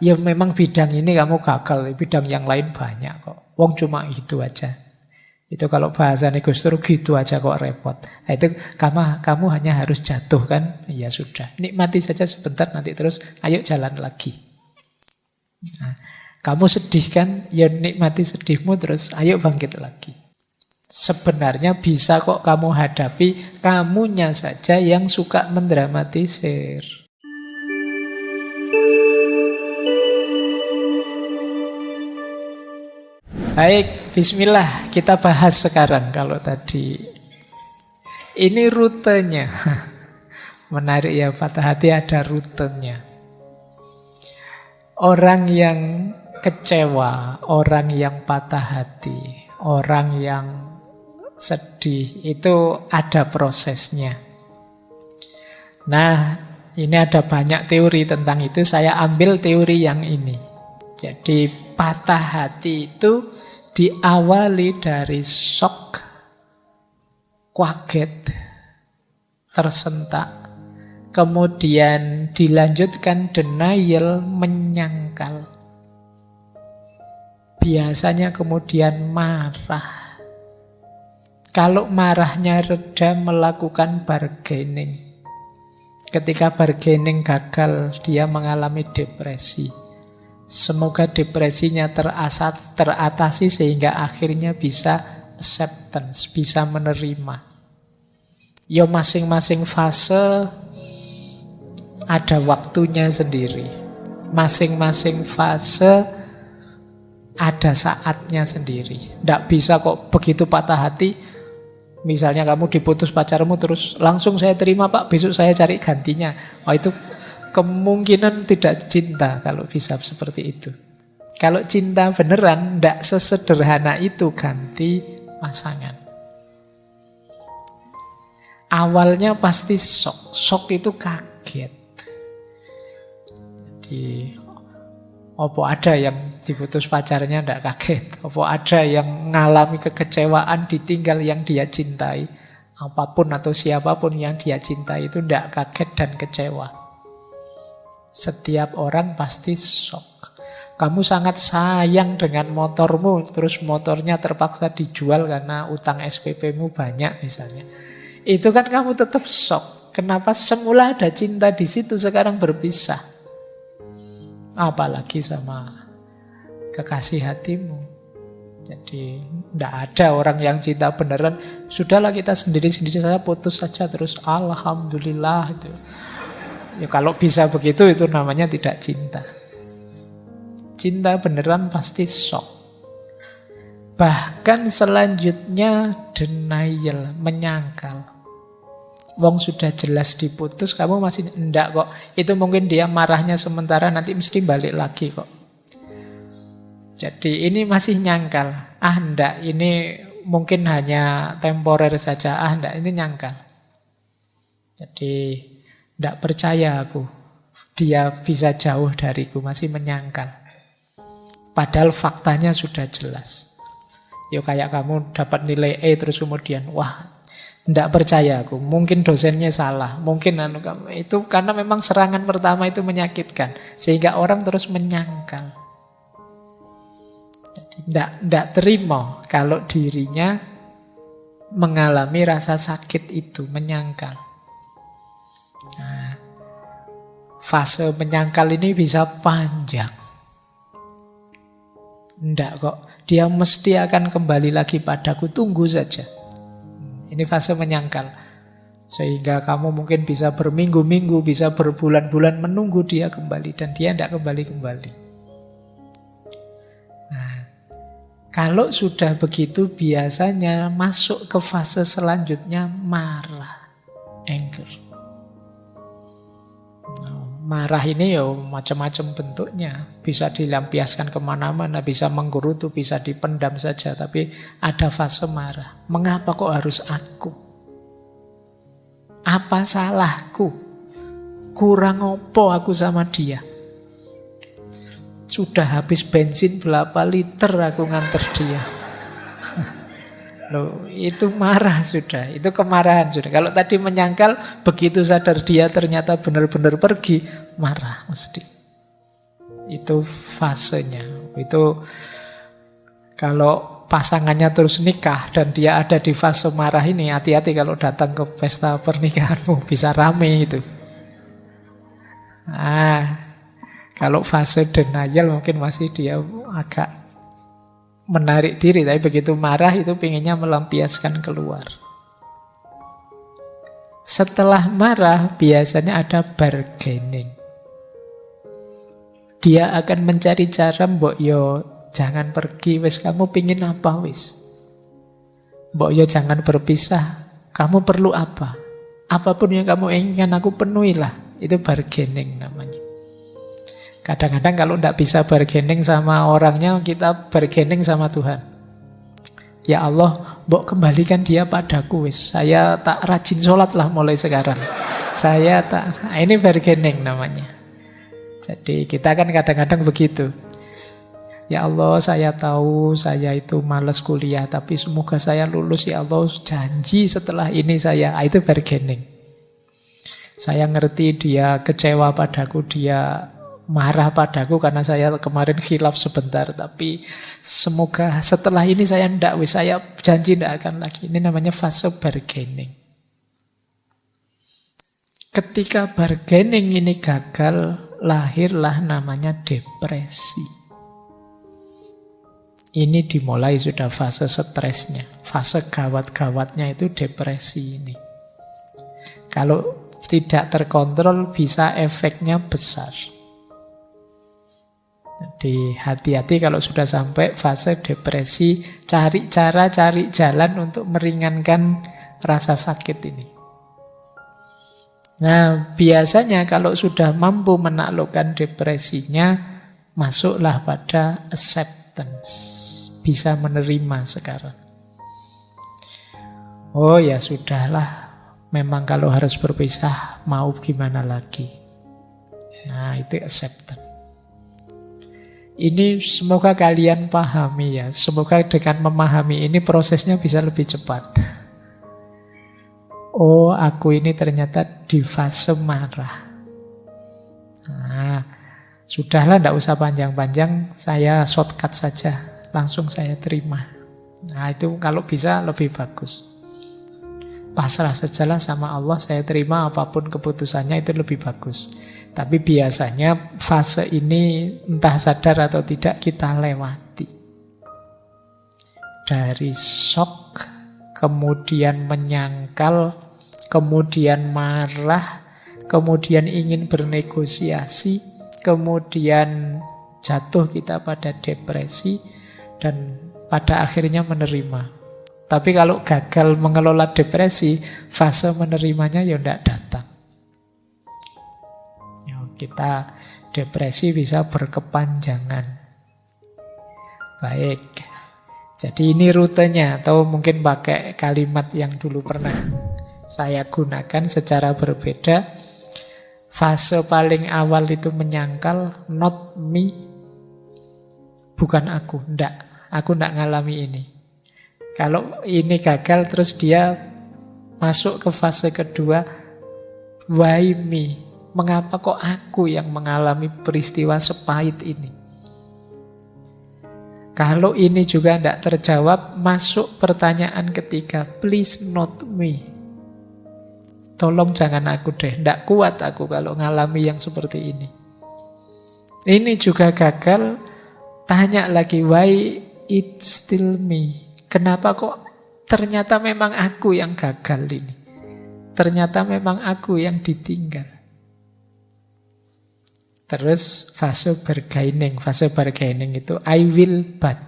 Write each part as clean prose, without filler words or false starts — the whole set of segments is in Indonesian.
ya memang bidang ini kamu gagal, bidang yang lain banyak kok. Wong cuma itu aja. Itu kalau bahasa Gus Dur gitu aja kok repot. Nah, itu kamu hanya harus jatuh kan? Ya sudah, nikmati saja sebentar nanti terus ayo jalan lagi. Nah, kamu sedih kan? Ya nikmati sedihmu terus ayo bangkit lagi. Sebenarnya bisa kok kamu hadapi, kamunya saja yang suka mendramatisir. Baik, bismillah, kita bahas sekarang. Kalau tadi ini rutenya. Menarik ya, patah hati ada rutenya. Orang yang kecewa, orang yang patah hati, orang yang sedih, itu ada prosesnya. Nah, ini ada banyak teori tentang itu. Saya ambil teori yang ini. Jadi patah hati itu diawali dari shock, kaget, tersentak, kemudian dilanjutkan denial, menyangkal. Biasanya kemudian marah. Kalau marahnya reda, melakukan bargaining. Ketika bargaining gagal, dia mengalami depresi. Semoga depresinya teratasi sehingga akhirnya bisa acceptance, bisa menerima. Ya masing-masing fase ada waktunya sendiri. Masing-masing fase ada saatnya sendiri. Tidak bisa kok begitu patah hati, misalnya kamu diputus pacarmu terus langsung saya terima Pak, besok saya cari gantinya. Oh, itu kemungkinan tidak cinta kalau bisa seperti itu. Kalau cinta beneran tidak sesederhana itu ganti pasangan. Awalnya pasti shock. Shock itu kaget. Jadi apa ada yang diputus pacarnya tidak kaget? Apa ada yang mengalami kekecewaan ditinggal yang dia cintai? Apapun atau siapapun yang dia cintai itu tidak kaget dan kecewa. Setiap orang pasti shock. Kamu sangat sayang dengan motormu, terus motornya terpaksa dijual karena utang SPP-mu banyak misalnya. Itu kan kamu tetap shock. Kenapa semula ada cinta di situ sekarang berpisah? Apalagi sama kekasih hatimu. Jadi tidak ada orang yang cinta beneran. Sudahlah kita sendiri-sendiri saja, putus saja terus alhamdulillah itu. Ya kalau bisa begitu itu namanya tidak cinta. Cinta beneran pasti shock. Bahkan selanjutnya denial, menyangkal. Wong sudah jelas diputus, kamu masih enggak kok. Itu mungkin dia marahnya sementara, nanti mesti balik lagi kok. Jadi ini masih nyangkal. Ah enggak, ini mungkin hanya temporer saja. Ah enggak, ini nyangkal. Jadi tidak percaya aku, dia bisa jauh dariku, masih menyangkal. Padahal faktanya sudah jelas. Ya kayak kamu dapat nilai E terus kemudian, wah, tidak percaya aku, mungkin dosennya salah, mungkin itu karena memang serangan pertama itu menyakitkan, sehingga orang terus menyangkal. Jadi tidak terima kalau dirinya mengalami rasa sakit itu, menyangkal. Nah, fase menyangkal ini bisa panjang. Enggak kok, dia mesti akan kembali lagi padaku, tunggu saja. Ini fase menyangkal. Sehingga kamu mungkin bisa berminggu-minggu, bisa berbulan-bulan menunggu dia kembali, dan dia tidak kembali-kembali. Nah, kalau sudah begitu biasanya masuk ke fase selanjutnya marah, anger. Marah ini ya macam-macam bentuknya. Bisa dilampiaskan kemana-mana, bisa menggerutu, bisa dipendam saja. Tapi ada fase marah. Mengapa kok harus aku? Apa salahku? Kurang opo aku sama dia? Sudah habis bensin berapa liter aku nganter dia? Loh, itu marah sudah, itu kemarahan sudah. Kalau tadi menyangkal, begitu sadar dia ternyata benar-benar pergi, marah mesti. Itu fasenya. Itu kalau pasangannya terus nikah dan dia ada di fase marah ini, hati-hati kalau datang ke pesta pernikahanmu, bisa rame itu. Kalau fase denial mungkin masih dia agak menarik diri, tapi begitu marah itu pengennya melampiaskan keluar. Setelah marah biasanya ada bargaining. Dia akan mencari cara, mbok yo jangan pergi, wis kamu pingin apa wis. Mbok yo jangan berpisah, kamu perlu apa? Apapun yang kamu inginkan aku penuhilah. Itu bargaining namanya. Kadang-kadang kalau tidak bisa bargaining sama orangnya, kita bargaining sama Tuhan. Ya Allah, mbok kembalikan dia padaku wis. Saya tak rajin sholat lah mulai sekarang. Ini bargaining namanya. Jadi kita kan kadang-kadang begitu. Ya Allah, saya tahu saya itu malas kuliah, tapi semoga saya lulus ya Allah. Janji setelah ini itu bargaining. Saya ngerti dia kecewa padaku, dia marah padaku karena saya kemarin khilaf sebentar, tapi semoga setelah ini saya janji tidak akan lagi. Ini namanya fase bargaining. Ketika bargaining ini gagal, lahirlah namanya depresi. Ini dimulai sudah fase stresnya. Fase gawat-gawatnya itu depresi ini. Kalau tidak terkontrol bisa efeknya besar. Jadi hati-hati kalau sudah sampai fase depresi, cari cara, cari jalan untuk meringankan rasa sakit ini. Nah, biasanya kalau sudah mampu menaklukkan depresinya, masuklah pada acceptance. Bisa menerima sekarang. Oh ya sudahlah, memang kalau harus berpisah, mau gimana lagi. Nah, itu acceptance. Ini semoga kalian pahami ya. Semoga dengan memahami ini prosesnya bisa lebih cepat. Oh, aku ini ternyata di fase marah. Nah, sudahlah, tidak usah panjang-panjang. Saya shortcut saja. Langsung saya terima. Nah, itu kalau bisa lebih bagus. Pasrah sajalah sama Allah, saya terima apapun keputusannya, itu lebih bagus. Tapi biasanya fase ini entah sadar atau tidak kita lewati. Dari shock, kemudian menyangkal, kemudian marah, kemudian ingin bernegosiasi, kemudian jatuh kita pada depresi, dan pada akhirnya menerima. Tapi kalau gagal mengelola depresi, fase menerimanya ya tidak datang. Ya, kita depresi bisa berkepanjangan. Baik. Jadi ini rutenya, atau mungkin pakai kalimat yang dulu pernah saya gunakan secara berbeda. Fase paling awal itu menyangkal, not me. Bukan aku, aku tidak ngalami ini. Kalau ini gagal terus dia masuk ke fase kedua, why me? Mengapa kok aku yang mengalami peristiwa sepahit ini? Kalau ini juga tidak terjawab, masuk pertanyaan ketiga, please not me. Tolong jangan aku deh, tidak kuat aku kalau ngalami yang seperti ini. Ini juga gagal, tanya lagi, why it still me? Kenapa kok ternyata memang aku yang gagal ini? Ternyata memang aku yang ditinggal. Terus fase bargaining. Fase bargaining itu I will but.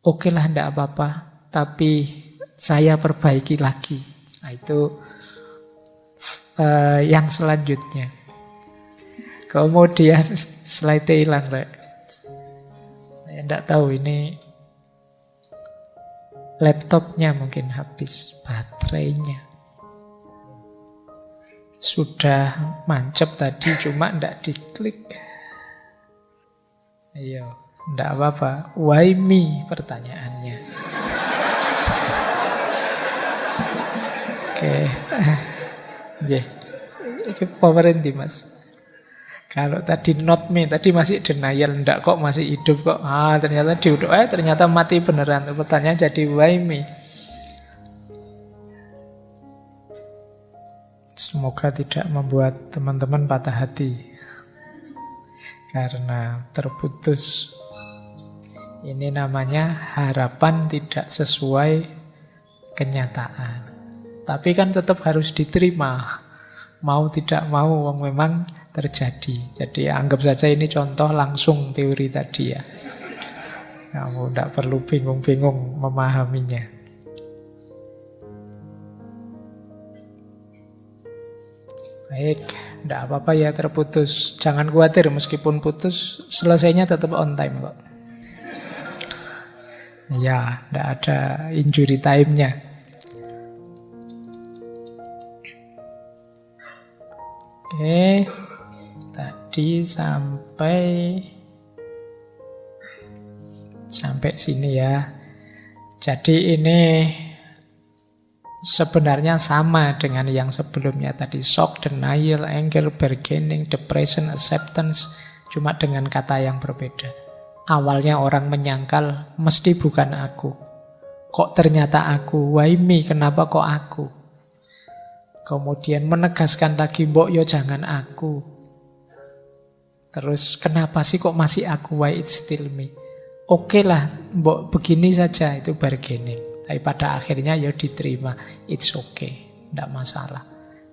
Oke lah, tidak apa-apa. Tapi saya perbaiki lagi. Nah, itu yang selanjutnya. Kemudian slide-nya hilang, Rek. Saya tidak tahu ini. Laptopnya mungkin habis baterainya. Sudah mancep tadi, cuma tidak diklik. Ayo, tidak apa-apa. Why me? Pertanyaannya. Oke. Ini power di Mas. Kalau tadi not me, tadi masih denial, enggak kok masih hidup kok. Ternyata diuduk, ternyata mati beneran. Pertanyaan jadi why me? Semoga tidak membuat teman-teman patah hati karena terputus. Ini namanya harapan tidak sesuai kenyataan. Tapi kan tetap harus diterima. Mau tidak mau, wong memang terjadi. Jadi anggap saja ini contoh langsung teori tadi ya. Kamu tidak perlu bingung-bingung memahaminya. Baik, tidak apa-apa ya terputus. Jangan khawatir, meskipun putus, selesainya tetap on time kok. Ya, tidak ada injury time-nya. Oke, tadi sampai sini ya. Jadi ini sebenarnya sama dengan yang sebelumnya tadi. Shock, denial, anger, bargaining, depression, acceptance. Cuma dengan kata yang berbeda. Awalnya orang menyangkal, mesti bukan aku. Kok ternyata aku? Why me? Kenapa kok aku? Kemudian menegaskan lagi, mbok yo jangan aku. Terus kenapa sih kok masih aku? Why it's still me? Oke lah, mbok begini saja, itu bargaining. Tapi pada akhirnya ya diterima, it's okay, tidak masalah.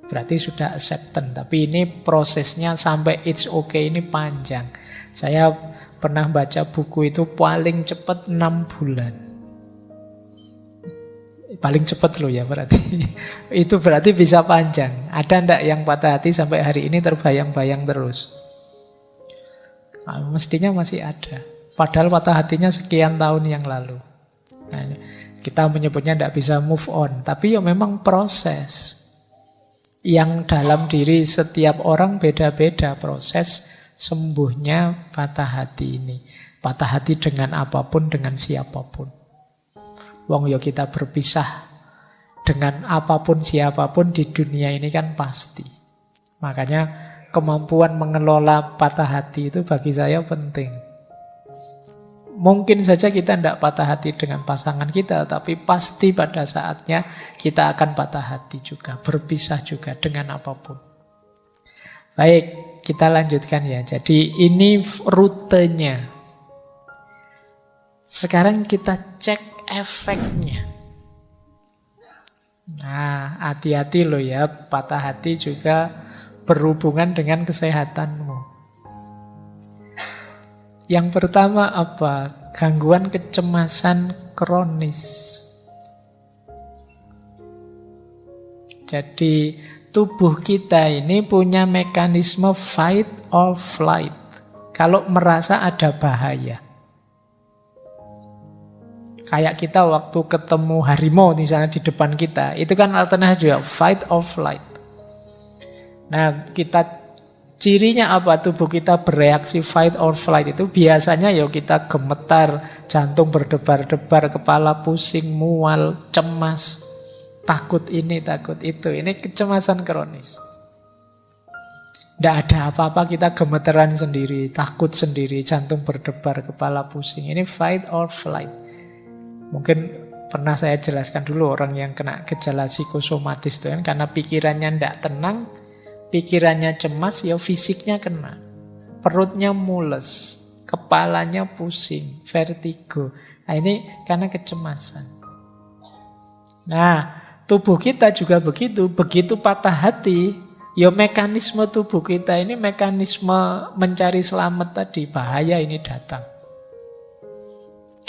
Berarti sudah acceptance. Tapi ini prosesnya sampai it's okay ini panjang. Saya pernah baca buku itu paling cepat 6 bulan. Paling cepat loh ya berarti. Itu berarti bisa panjang. Ada ndak yang patah hati sampai hari ini terbayang-bayang terus? Nah, mestinya masih ada. Padahal patah hatinya sekian tahun yang lalu. Nah, kita menyebutnya ndak bisa move on. Tapi ya memang proses. Yang dalam diri setiap orang beda-beda proses sembuhnya patah hati ini. Patah hati dengan apapun, dengan siapapun. Wong yo kita berpisah dengan apapun siapapun di dunia ini kan pasti. Makanya kemampuan mengelola patah hati itu bagi saya penting. Mungkin saja kita tidak patah hati dengan pasangan kita, tapi pasti pada saatnya kita akan patah hati juga, berpisah juga dengan apapun. Baik, kita lanjutkan ya. Jadi ini rutenya. Sekarang kita cek efeknya. Nah, hati-hati loh ya, patah hati juga berhubungan dengan kesehatanmu. Yang pertama apa? Gangguan kecemasan kronis. Jadi tubuh kita ini punya mekanisme fight or flight. Kalau merasa ada bahaya. Kayak kita waktu ketemu harimau misalnya di depan kita, itu kan alternatif juga, fight or flight. Nah, cirinya apa? Tubuh kita bereaksi fight or flight itu biasanya ya kita gemetar, jantung berdebar-debar, kepala pusing, mual, cemas, takut ini, takut itu. Ini kecemasan kronis. Tidak ada apa-apa kita gemeteran sendiri, takut sendiri, jantung berdebar, kepala pusing. Ini fight or flight. Mungkin pernah saya jelaskan dulu orang yang kena gejala psikosomatis itu kan karena pikirannya tidak tenang, pikirannya cemas, ya fisiknya kena. Perutnya mules, kepalanya pusing, vertigo. Nah ini karena kecemasan. Nah tubuh kita juga begitu, begitu patah hati, ya mekanisme tubuh kita ini mekanisme mencari selamat tadi, bahaya ini datang.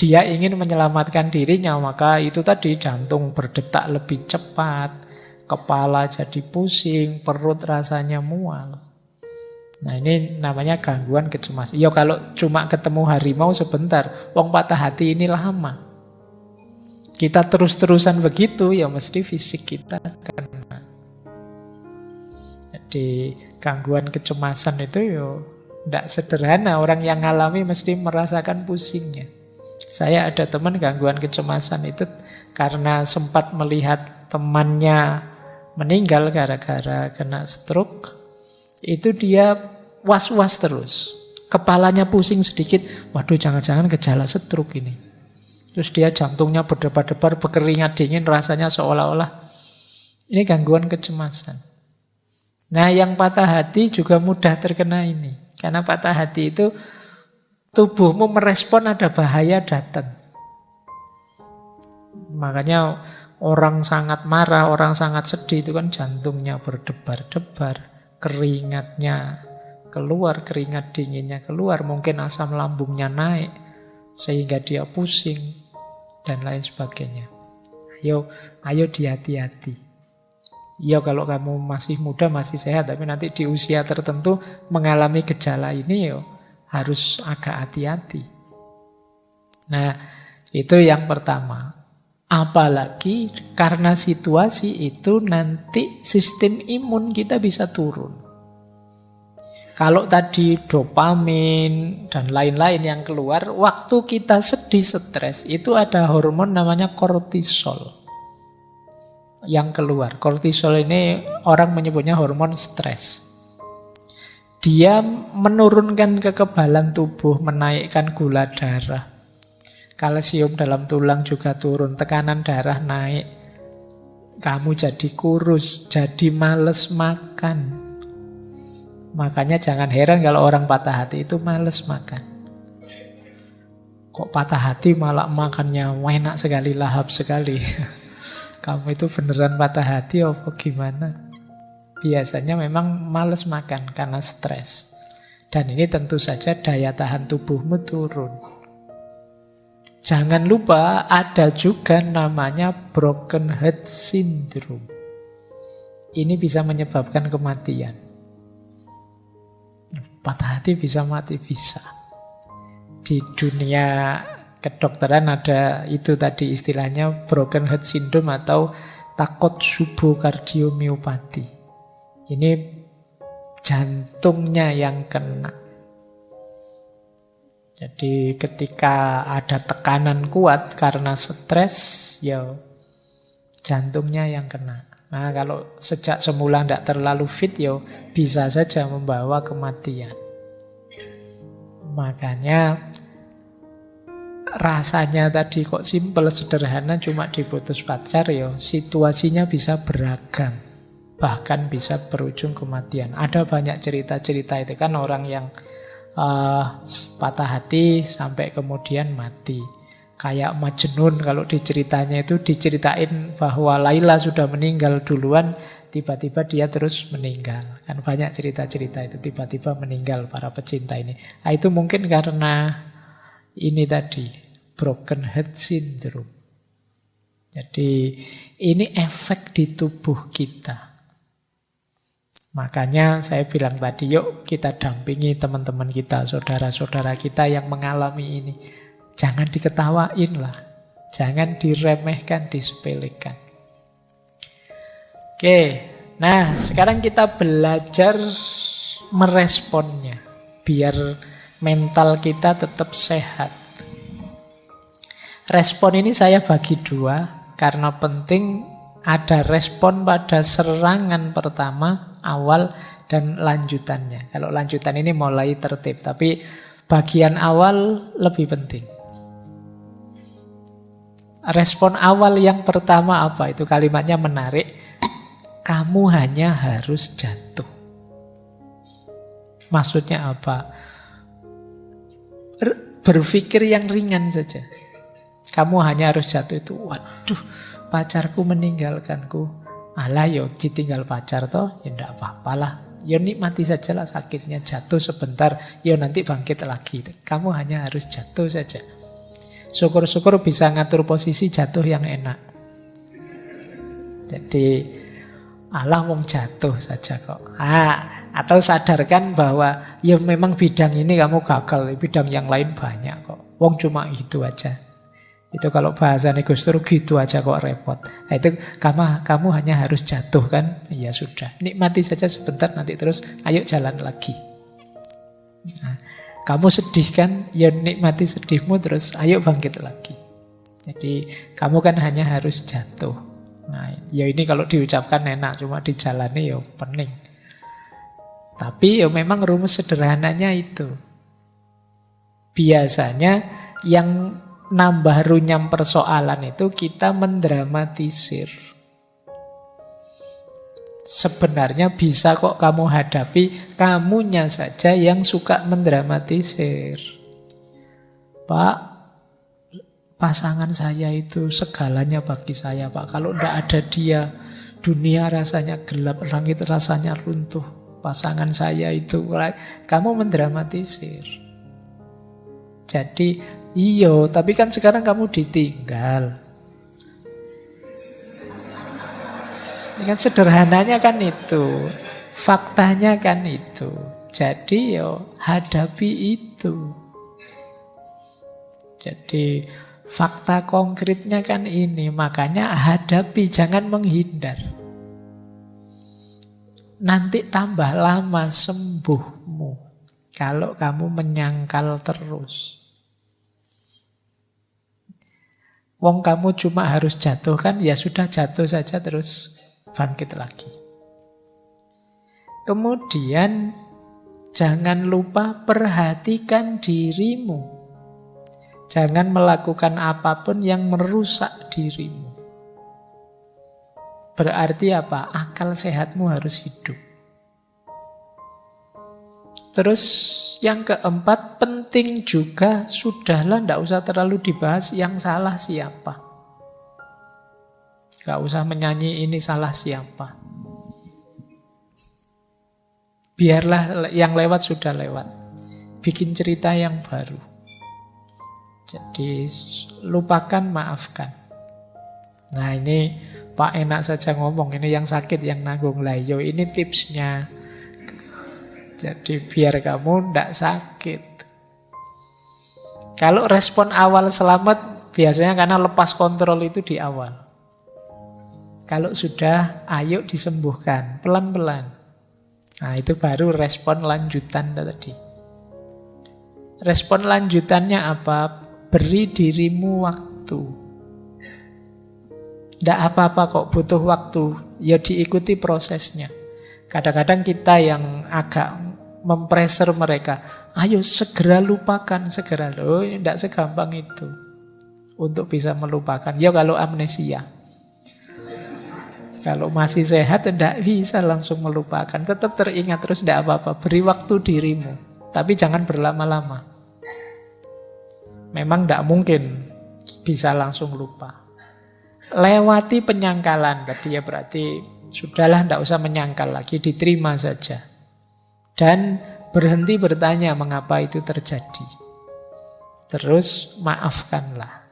Dia ingin menyelamatkan dirinya, maka itu tadi jantung berdetak lebih cepat, kepala jadi pusing, perut rasanya mual. Nah ini namanya gangguan kecemasan. Ya kalau cuma ketemu harimau sebentar, wong patah hati ini lama. Kita terus-terusan begitu, ya mesti fisik kita kena. Jadi gangguan kecemasan itu ya tidak sederhana. Orang yang ngalami mesti merasakan pusingnya. Saya ada teman gangguan kecemasan itu karena sempat melihat temannya meninggal gara-gara kena stroke. Itu dia was-was terus. Kepalanya pusing sedikit, waduh jangan-jangan gejala stroke ini. Terus dia jantungnya berdebar-debar, berkeringat dingin, rasanya seolah-olah ini gangguan kecemasan. Nah, yang patah hati juga mudah terkena ini. Karena patah hati itu tubuhmu merespon ada bahaya datang. Makanya orang sangat marah, orang sangat sedih itu kan jantungnya berdebar-debar, keringatnya keluar, keringat dinginnya keluar, mungkin asam lambungnya naik, sehingga dia pusing, dan lain sebagainya. Ayo dihati-hati. Ya kalau kamu masih muda, masih sehat, tapi nanti di usia tertentu mengalami gejala ini harus agak hati-hati. Nah, itu yang pertama. Apalagi karena situasi itu nanti sistem imun kita bisa turun. Kalau tadi dopamin dan lain-lain yang keluar, waktu kita sedih, stres, itu ada hormon namanya kortisol yang keluar. Kortisol ini orang menyebutnya hormon stres. Dia menurunkan kekebalan tubuh, menaikkan gula darah. Kalsium dalam tulang juga turun, tekanan darah naik. Kamu jadi kurus, jadi males makan. Makanya jangan heran kalau orang patah hati itu males makan. Kok patah hati malah makannya enak sekali, lahap sekali. Kamu itu beneran patah hati apa gimana? Biasanya memang males makan karena stres. Dan ini tentu saja daya tahan tubuhmu turun. Jangan lupa ada juga namanya broken heart syndrome. Ini bisa menyebabkan kematian. Patah hati bisa mati, bisa. Di dunia kedokteran ada itu tadi istilahnya broken heart syndrome atau Takotsubo kardiomyopati. Ini jantungnya yang kena. Jadi ketika ada tekanan kuat karena stres, ya jantungnya yang kena. Nah kalau sejak semula tidak terlalu fit, ya bisa saja membawa kematian. Makanya rasanya tadi kok simpel, sederhana, cuma diputus pacar, ya situasinya bisa beragam. Bahkan bisa berujung kematian. Ada banyak cerita-cerita itu kan orang yang patah hati sampai kemudian mati. Kayak Majnun kalau diceritanya itu diceritain bahwa Laila sudah meninggal duluan, tiba-tiba dia terus meninggal. Kan banyak cerita-cerita itu tiba-tiba meninggal para pecinta ini. Nah, itu mungkin karena ini tadi, broken heart syndrome. Jadi ini efek di tubuh kita. Makanya saya bilang tadi, yuk kita dampingi teman-teman kita, saudara-saudara kita yang mengalami ini. Jangan diketawain lah. Jangan diremehkan, disepelekan. Oke, nah sekarang kita belajar meresponnya. Biar mental kita tetap sehat. Respon ini saya bagi dua, karena penting ada respon pada serangan pertama, awal, dan lanjutannya. Kalau lanjutan ini mulai tertib, tapi bagian awal lebih penting. Respon awal yang pertama apa? Itu kalimatnya menarik. Kamu hanya harus jatuh. Maksudnya apa? Berpikir yang ringan saja. Kamu hanya harus jatuh itu. Waduh, pacarku meninggalkanku. Alah yo, ditinggal pacar toh, ya enggak apa-apalah. Ya nikmati sajalah sakitnya, jatuh sebentar, ya nanti bangkit lagi. Kamu hanya harus jatuh saja. Syukur-syukur bisa ngatur posisi jatuh yang enak. Jadi alah wong jatuh saja kok. Atau sadarkan bahwa ya memang bidang ini kamu gagal, bidang yang lain banyak kok. Wong cuma itu aja. Itu kalau bahasanya Gus Dur gitu aja kok repot. Nah, itu kamu hanya harus jatuh kan? Ya sudah, nikmati saja sebentar, nanti terus ayo jalan lagi. Nah, kamu sedih kan? Ya nikmati sedihmu, terus ayo bangkit lagi. Jadi kamu kan hanya harus jatuh. Nah, ya ini kalau diucapkan enak, cuma dijalani ya pening. Tapi ya memang rumus sederhananya itu. Biasanya yang nambah runyam persoalan itu kita mendramatisir. Sebenarnya bisa kok kamu hadapi, kamunya saja yang suka mendramatisir. Pak, pasangan saya itu segalanya bagi saya, Pak. Kalau tidak ada dia, dunia rasanya gelap, langit rasanya runtuh. Pasangan saya itu, kamu mendramatisir. Jadi, iyo, tapi kan sekarang kamu ditinggal. Ini kan sederhananya kan itu. Faktanya kan itu. Jadi, yo, hadapi itu. Jadi, fakta konkretnya kan ini. Makanya hadapi, jangan menghindar. Nanti tambah lama sembuhmu kalau kamu menyangkal terus. Wong kamu cuma harus jatuh kan, ya sudah jatuh saja terus bangkit lagi. Kemudian jangan lupa perhatikan dirimu. Jangan melakukan apapun yang merusak dirimu. Berarti apa? Akal sehatmu harus hidup. Terus yang keempat, penting juga, sudahlah tidak usah terlalu dibahas yang salah siapa. Gak usah menyanyi ini salah siapa. Biarlah yang lewat sudah lewat. Bikin cerita yang baru. Jadi lupakan, maafkan. Nah ini Pak enak saja ngomong, ini yang sakit yang nanggung. Lah yo ini tipsnya. Jadi biar kamu tidak sakit. Kalau respon awal selamat, biasanya karena lepas kontrol itu di awal. Kalau sudah, ayo disembuhkan, pelan-pelan. Nah itu baru respon lanjutan tadi. Respon lanjutannya apa? Beri dirimu waktu. Tidak apa-apa kok, butuh waktu. Ya diikuti prosesnya. Kadang-kadang kita yang agak mempressure mereka, ayo segera lupakan, segera. Loh, tidak segampang itu untuk bisa melupakan. Ya kalau amnesia. Kalau masih sehat tidak bisa langsung melupakan. Tetap teringat terus, tidak apa-apa. Beri waktu dirimu. Tapi jangan berlama-lama. Memang tidak mungkin bisa langsung lupa. Lewati penyangkalan tadi ya, berarti sudahlah tidak usah menyangkal lagi, diterima saja. Dan berhenti bertanya mengapa itu terjadi. Terus maafkanlah.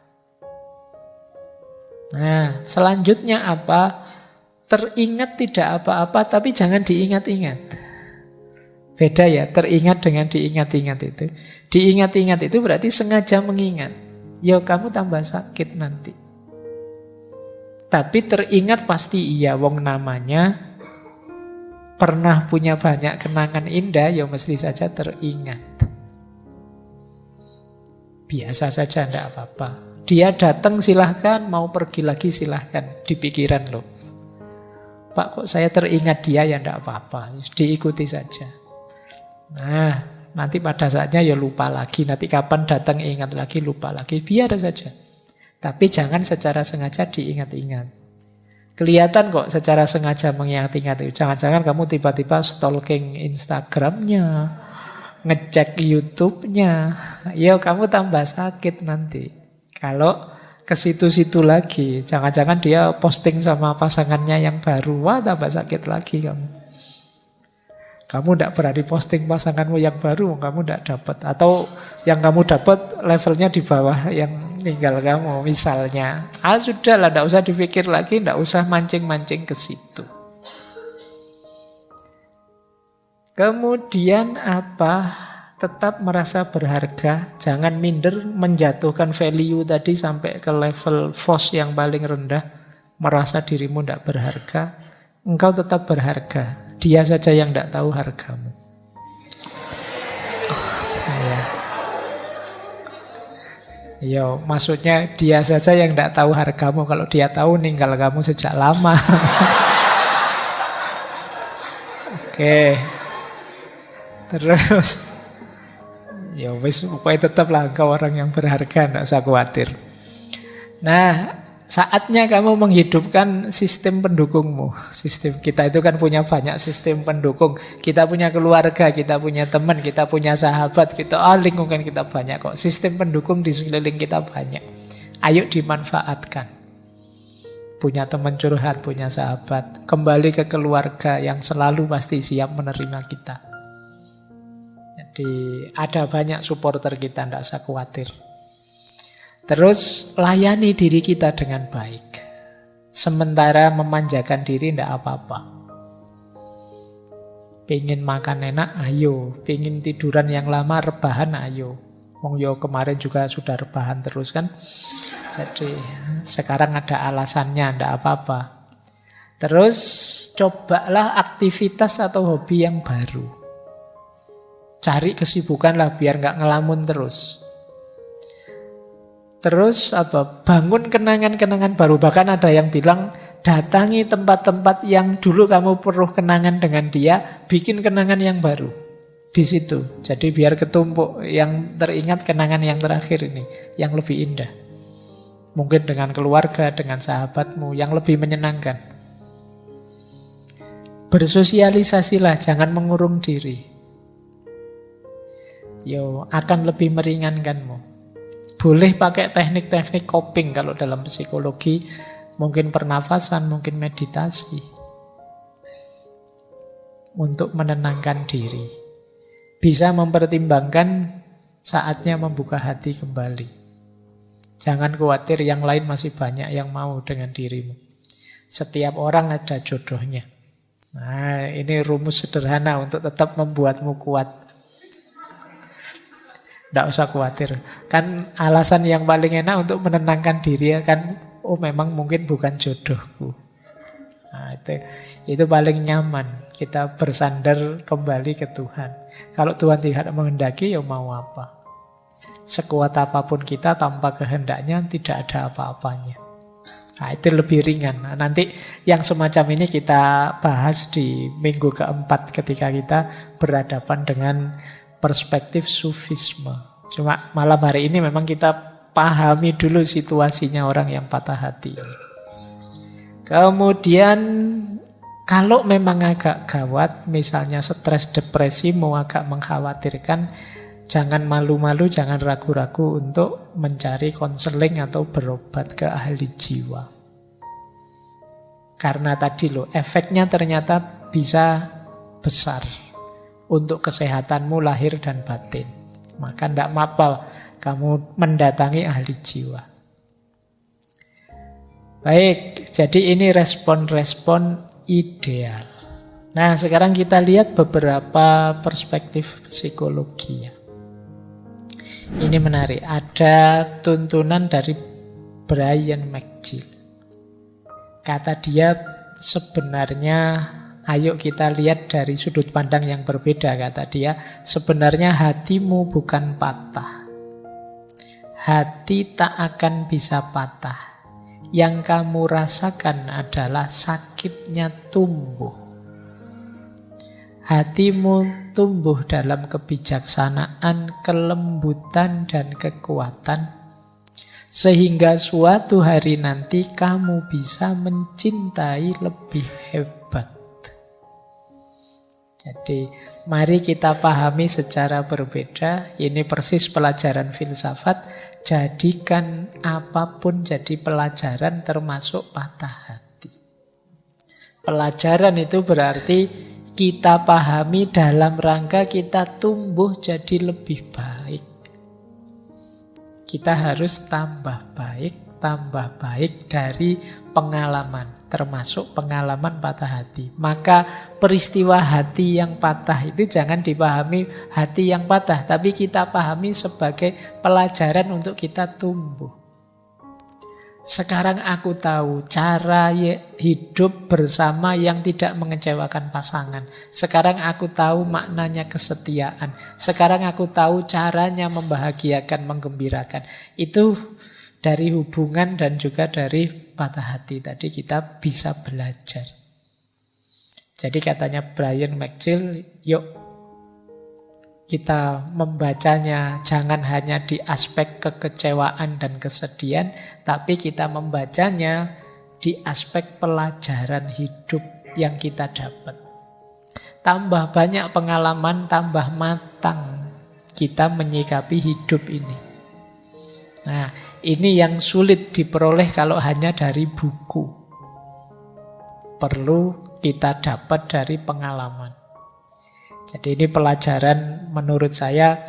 Nah, selanjutnya apa? Teringat tidak apa-apa, tapi jangan diingat-ingat. Beda ya, teringat dengan diingat-ingat itu. Diingat-ingat itu berarti sengaja mengingat. Ya kamu tambah sakit nanti. Tapi teringat pasti iya, wong namanya pernah punya banyak kenangan indah, ya mesti saja teringat. Biasa saja, tidak apa-apa. Dia datang silahkan, mau pergi lagi silahkan, di pikiran loh. Pak kok saya teringat dia, ya tidak apa-apa, diikuti saja. Nah, nanti pada saatnya ya lupa lagi, nanti kapan datang ingat lagi, lupa lagi, biar saja. Tapi jangan secara sengaja diingat-ingat. Kelihatan kok secara sengaja mengingat-ingat itu. Jangan-jangan kamu tiba-tiba stalking Instagramnya, ngecek YouTube-nya. Ya kamu tambah sakit nanti. Kalau ke situ-situ lagi, jangan-jangan dia posting sama pasangannya yang baru. Wah, tambah sakit lagi kamu. Kamu tidak berani posting pasanganmu yang baru, kamu tidak dapat. Atau yang kamu dapat levelnya di bawah yang tinggal kamu misalnya. Sudahlah, tidak usah dipikir lagi, tidak usah mancing-mancing ke situ. Kemudian apa? Tetap merasa berharga, jangan minder, menjatuhkan value tadi sampai ke level FOS yang paling rendah, merasa dirimu tidak berharga. Engkau tetap berharga, dia saja yang tidak tahu hargamu. Yo, maksudnya dia saja yang tidak tahu hargamu. Kalau dia tahu, ninggal kamu sejak lama. Oke. Terus ya wis pokoknya tetaplah engkau orang yang berharga, enggak usah khawatir. Nah, saatnya kamu menghidupkan sistem pendukungmu. Sistem kita itu kan punya banyak sistem pendukung. Kita punya keluarga, kita punya teman, kita punya sahabat, lingkungan kita banyak kok. Sistem pendukung di sekeliling kita banyak. Ayo dimanfaatkan. Punya teman curhat, punya sahabat. Kembali ke keluarga yang selalu pasti siap menerima kita. Jadi ada banyak supporter kita, tidak usah khawatir. Terus layani diri kita dengan baik. Sementara memanjakan diri tidak apa-apa. Pengen makan enak, ayo. Pengen tiduran yang lama, rebahan, ayo. Wong yo kemarin juga sudah rebahan terus kan. Jadi sekarang ada alasannya, tidak apa-apa. Terus cobalah aktivitas atau hobi yang baru. Cari kesibukan lah biar nggak ngelamun terus. Terus bangun kenangan-kenangan baru. Bahkan ada yang bilang datangi tempat-tempat yang dulu kamu perlu kenangan dengan dia, bikin kenangan yang baru di situ. Jadi biar ketumpuk, yang teringat kenangan yang terakhir ini, yang lebih indah. Mungkin dengan keluarga, dengan sahabatmu, yang lebih menyenangkan. Bersosialisasilah, jangan mengurung diri. Akan lebih meringankanmu. Boleh pakai teknik-teknik coping kalau dalam psikologi, mungkin pernafasan, mungkin meditasi. Untuk menenangkan diri. Bisa mempertimbangkan saatnya membuka hati kembali. Jangan khawatir, yang lain masih banyak yang mau dengan dirimu. Setiap orang ada jodohnya. Nah, ini rumus sederhana untuk tetap membuatmu kuat. Tidak usah khawatir. Kan alasan yang paling enak untuk menenangkan diri kan, memang mungkin bukan jodohku. Nah, itu paling nyaman. Kita bersandar kembali ke Tuhan. Kalau Tuhan tidak menghendaki, mau apa? Sekuat apapun kita tanpa kehendaknya tidak ada apa-apanya. Nah, itu lebih ringan. Nah, nanti yang semacam ini kita bahas di minggu keempat ketika kita berhadapan dengan perspektif sufisme. Cuma malam hari ini memang kita pahami dulu situasinya orang yang patah hati. Kemudian kalau memang agak gawat, misalnya stres, depresi, mau agak mengkhawatirkan, jangan malu-malu, jangan ragu-ragu untuk mencari konseling atau berobat ke ahli jiwa. Karena tadi efeknya ternyata bisa besar untuk kesehatanmu lahir dan batin. Maka tidak apa-apa kamu mendatangi ahli jiwa. Baik, jadi ini respon-respon ideal. Nah, sekarang kita lihat beberapa perspektif psikologinya. Ini menarik. Ada tuntunan dari Brian McGill. Kata dia sebenarnya, ayo kita lihat dari sudut pandang yang berbeda, kata dia. Sebenarnya hatimu bukan patah. Hati tak akan bisa patah. Yang kamu rasakan adalah sakitnya tumbuh. Hatimu tumbuh dalam kebijaksanaan, kelembutan, dan kekuatan. Sehingga suatu hari nanti kamu bisa mencintai lebih hebat. Jadi mari kita pahami secara berbeda. Ini persis pelajaran filsafat. Jadikan apapun jadi pelajaran, termasuk patah hati. Pelajaran itu berarti kita pahami dalam rangka kita tumbuh jadi lebih baik. Kita harus tambah baik dari pengalaman, termasuk pengalaman patah hati. Maka peristiwa hati yang patah itu jangan dipahami hati yang patah, tapi kita pahami sebagai pelajaran untuk kita tumbuh. Sekarang aku tahu cara hidup bersama yang tidak mengecewakan pasangan. Sekarang aku tahu maknanya kesetiaan. Sekarang aku tahu caranya membahagiakan, menggembirakan. Itu dari hubungan dan juga dari patah hati. Tadi kita bisa belajar. Jadi katanya Brian McGill, yuk kita membacanya jangan hanya di aspek kekecewaan dan kesedihan, tapi kita membacanya di aspek pelajaran hidup yang kita dapat. Tambah banyak pengalaman, tambah matang kita menyikapi hidup ini. Nah, ini yang sulit diperoleh kalau hanya dari buku. Perlu kita dapat dari pengalaman. Jadi ini pelajaran menurut saya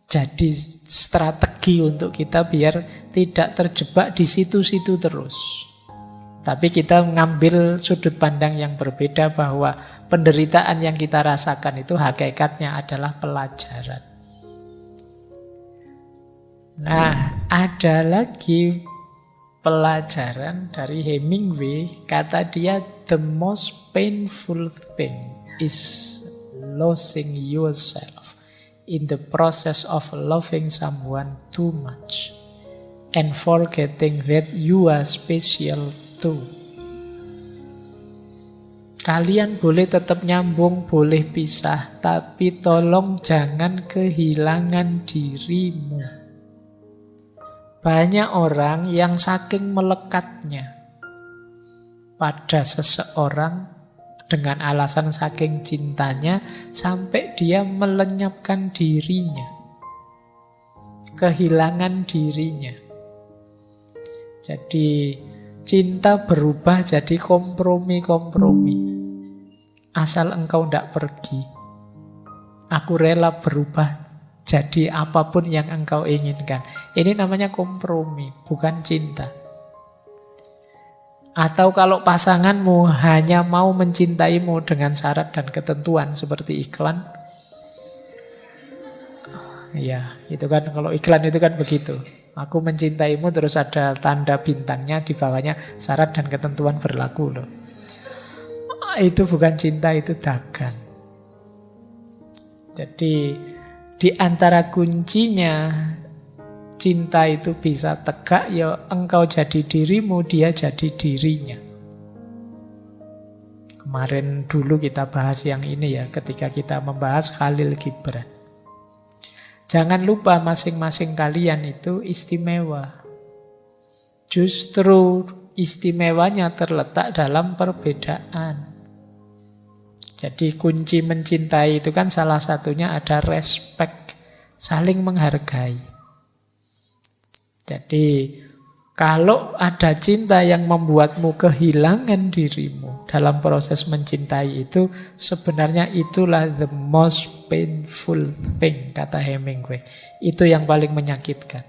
jadi strategi untuk kita biar tidak terjebak di situ-situ terus. Tapi kita mengambil sudut pandang yang berbeda bahwa penderitaan yang kita rasakan itu hakikatnya adalah pelajaran. Nah, ada lagi pelajaran dari Hemingway, kata dia, the most painful thing is losing yourself in the process of loving someone too much and forgetting that you are special too. Kalian boleh tetap nyambung, boleh pisah, tapi tolong jangan kehilangan dirimu. Banyak orang yang saking melekatnya pada seseorang dengan alasan saking cintanya sampai dia melenyapkan dirinya, kehilangan dirinya. Jadi cinta berubah jadi kompromi-kompromi. Asal engkau tidak pergi, aku rela berubah jadi apapun yang engkau inginkan. Ini namanya kompromi, bukan cinta. Atau kalau pasanganmu hanya mau mencintaimu dengan syarat dan ketentuan seperti iklan. Ya, itu kan kalau iklan itu kan begitu. Aku mencintaimu terus ada tanda bintangnya di bawahnya syarat dan ketentuan berlaku loh. Itu bukan cinta, itu dagang. Jadi di antara kuncinya cinta itu bisa tegak, ya engkau jadi dirimu, dia jadi dirinya. Kemarin dulu kita bahas yang ini ya, ketika kita membahas Khalil Gibran. Jangan lupa masing-masing kalian itu istimewa. Justru istimewanya terletak dalam perbedaan. Jadi kunci mencintai itu kan salah satunya ada respect, saling menghargai. Jadi kalau ada cinta yang membuatmu kehilangan dirimu dalam proses mencintai itu, sebenarnya itulah the most painful thing, kata Hemingway. Itu yang paling menyakitkan.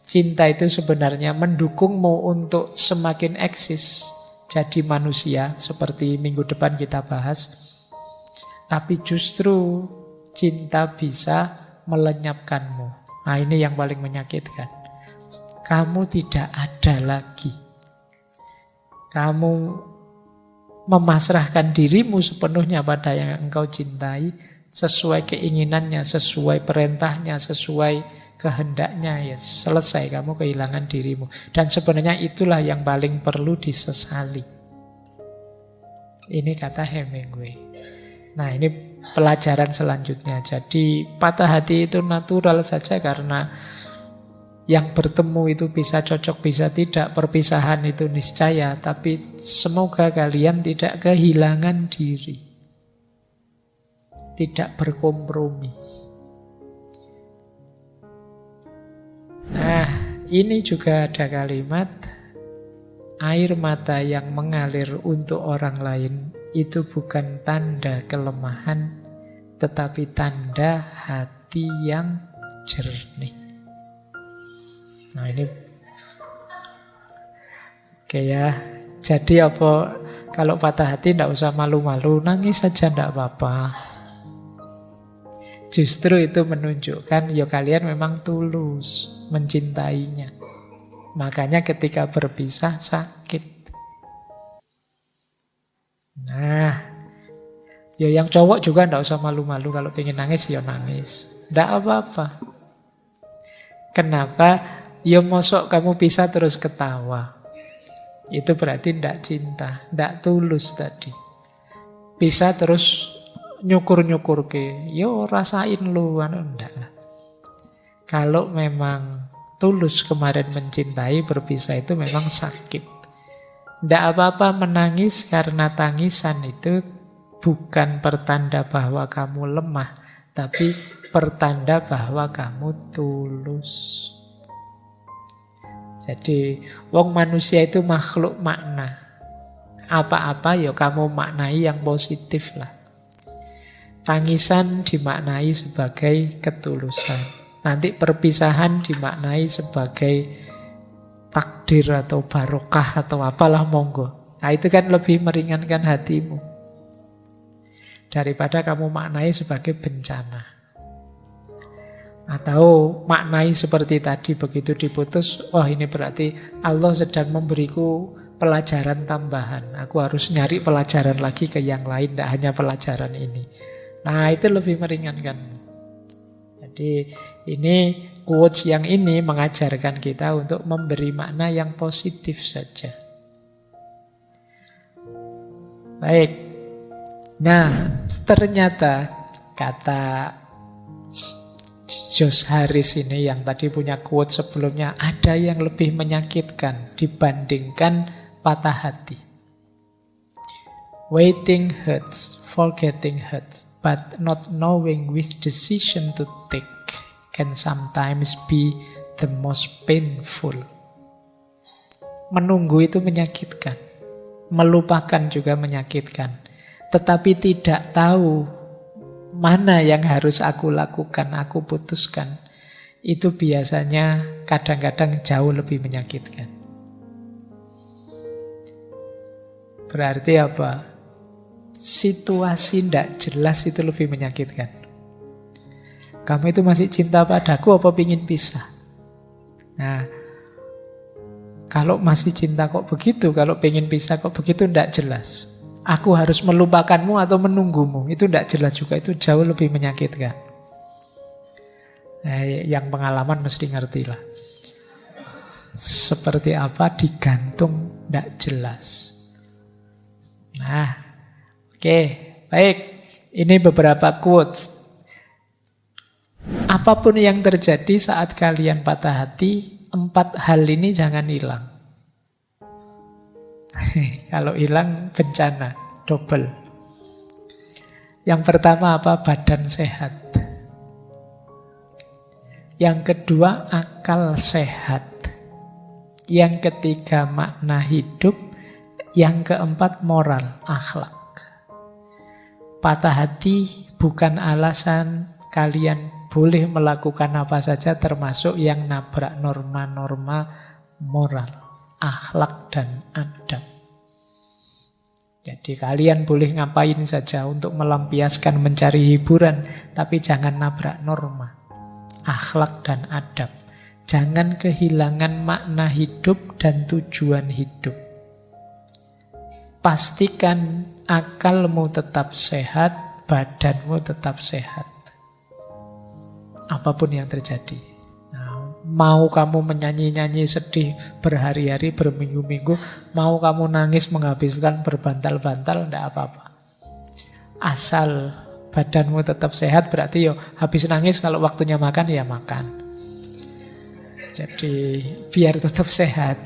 Cinta itu sebenarnya mendukungmu untuk semakin eksis jadi manusia, seperti minggu depan kita bahas. Tapi justru cinta bisa melenyapkanmu. Nah, ini yang paling menyakitkan. Kamu tidak ada lagi. Kamu memasrahkan dirimu sepenuhnya pada yang engkau cintai, sesuai keinginannya, sesuai perintahnya, sesuai kehendaknya, ya selesai, kamu kehilangan dirimu. Dan sebenarnya itulah yang paling perlu disesali. Ini kata Hemingway. Nah, ini pelajaran selanjutnya. Jadi patah hati itu natural saja, karena yang bertemu itu bisa cocok, bisa tidak. Perpisahan itu niscaya. Tapi semoga kalian tidak kehilangan diri, tidak berkompromi. Nah, ini juga ada kalimat, air mata yang mengalir untuk orang lain itu bukan tanda kelemahan, tetapi tanda hati yang jernih. Nah, ini oke ya. Jadi apa, kalau patah hati tidak usah malu-malu, nangis saja tidak apa-apa. Justru itu menunjukkan ya kalian memang tulus mencintainya. Makanya ketika berpisah sakit. Nah, ya yang cowok juga tidak usah malu-malu, kalau pengen nangis ya nangis, tidak apa-apa. Kenapa? Ya mosok kamu pisah terus ketawa. Itu berarti tidak cinta, tidak tulus tadi. Pisah terus nyukur-nyukur ke, yo rasain lu, enggak lah. Kalau memang tulus kemarin mencintai, berpisah itu memang sakit. Tidak apa-apa menangis karena tangisan itu bukan pertanda bahwa kamu lemah, tapi pertanda bahwa kamu tulus. Jadi, wong manusia itu makhluk makna. Apa-apa ya kamu maknai yang positif lah. Tangisan dimaknai sebagai ketulusan. Nanti perpisahan dimaknai sebagai takdir atau barokah atau apalah, monggo. Nah itu kan lebih meringankan hatimu daripada kamu maknai sebagai bencana. Atau maknai seperti tadi, begitu diputus, wah ini berarti Allah sedang memberiku pelajaran tambahan. Aku harus nyari pelajaran lagi ke yang lain, tidak hanya pelajaran ini. Nah itu lebih meringankan. Jadi ini quotes yang ini mengajarkan kita untuk memberi makna yang positif saja. Baik. Nah, ternyata kata Josh Harris ini yang tadi punya quote sebelumnya, ada yang lebih menyakitkan dibandingkan patah hati. Waiting hurts, forgetting hurts, but not knowing which decision to take can sometimes be the most painful. Menunggu itu menyakitkan, melupakan juga menyakitkan. Tetapi tidak tahu mana yang harus aku lakukan, aku putuskan, itu biasanya kadang-kadang jauh lebih menyakitkan. Berarti apa? Situasi tidak jelas itu lebih menyakitkan. Kamu itu masih cinta padaku apa pingin pisah? Nah, kalau masih cinta kok begitu, kalau pingin pisah kok begitu, tidak jelas. Aku harus melupakanmu atau menunggumu, itu tidak jelas juga, itu jauh lebih menyakitkan. Nah, yang pengalaman mesti ngerti lah. Seperti apa digantung tidak jelas. Nah, oke, baik. Ini beberapa quotes. Apapun yang terjadi saat kalian patah hati, 4 hal ini jangan hilang. Kalau hilang bencana, double. Yang pertama apa? Badan sehat. Yang kedua akal sehat. Yang ketiga makna hidup. Yang keempat moral, akhlak. Patah hati bukan alasan kalian boleh melakukan apa saja, termasuk yang nabrak norma-norma moral, akhlak dan adab. Jadi kalian boleh ngapain saja untuk melampiaskan, mencari hiburan, tapi jangan nabrak norma, akhlak dan adab. Jangan kehilangan makna hidup dan tujuan hidup. Pastikan akalmu tetap sehat, badanmu tetap sehat. Apapun yang terjadi. Nah, mau kamu menyanyi-nyanyi sedih berhari-hari, berminggu-minggu, mau kamu nangis menghabiskan berbantal-bantal, tidak apa-apa. Asal badanmu tetap sehat, berarti yo habis nangis kalau waktunya makan ya makan. Jadi biar tetap sehat.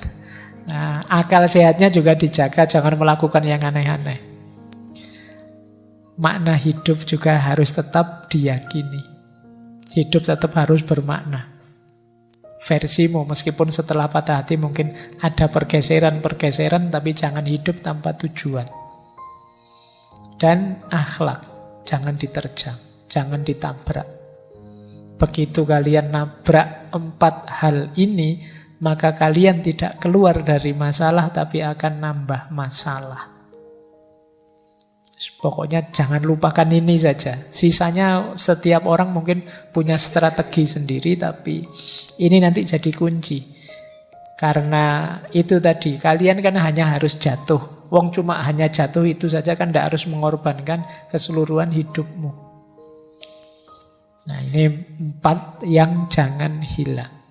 Nah, akal sehatnya juga dijaga, jangan melakukan yang aneh-aneh. Makna hidup juga harus tetap diyakini. Hidup tetap harus bermakna. Versimu, meskipun setelah patah hati mungkin ada pergeseran-pergeseran, tapi jangan hidup tanpa tujuan. Dan akhlak, jangan diterjang, jangan ditabrak. Begitu kalian nabrak 4 hal ini, maka kalian tidak keluar dari masalah, tapi akan nambah masalah. Pokoknya jangan lupakan ini saja. Sisanya setiap orang mungkin punya strategi sendiri, tapi ini nanti jadi kunci. Karena itu tadi, kalian kan hanya harus jatuh. Wong cuma hanya jatuh itu saja kan tidak harus mengorbankan keseluruhan hidupmu. Nah ini 4 yang jangan hilang.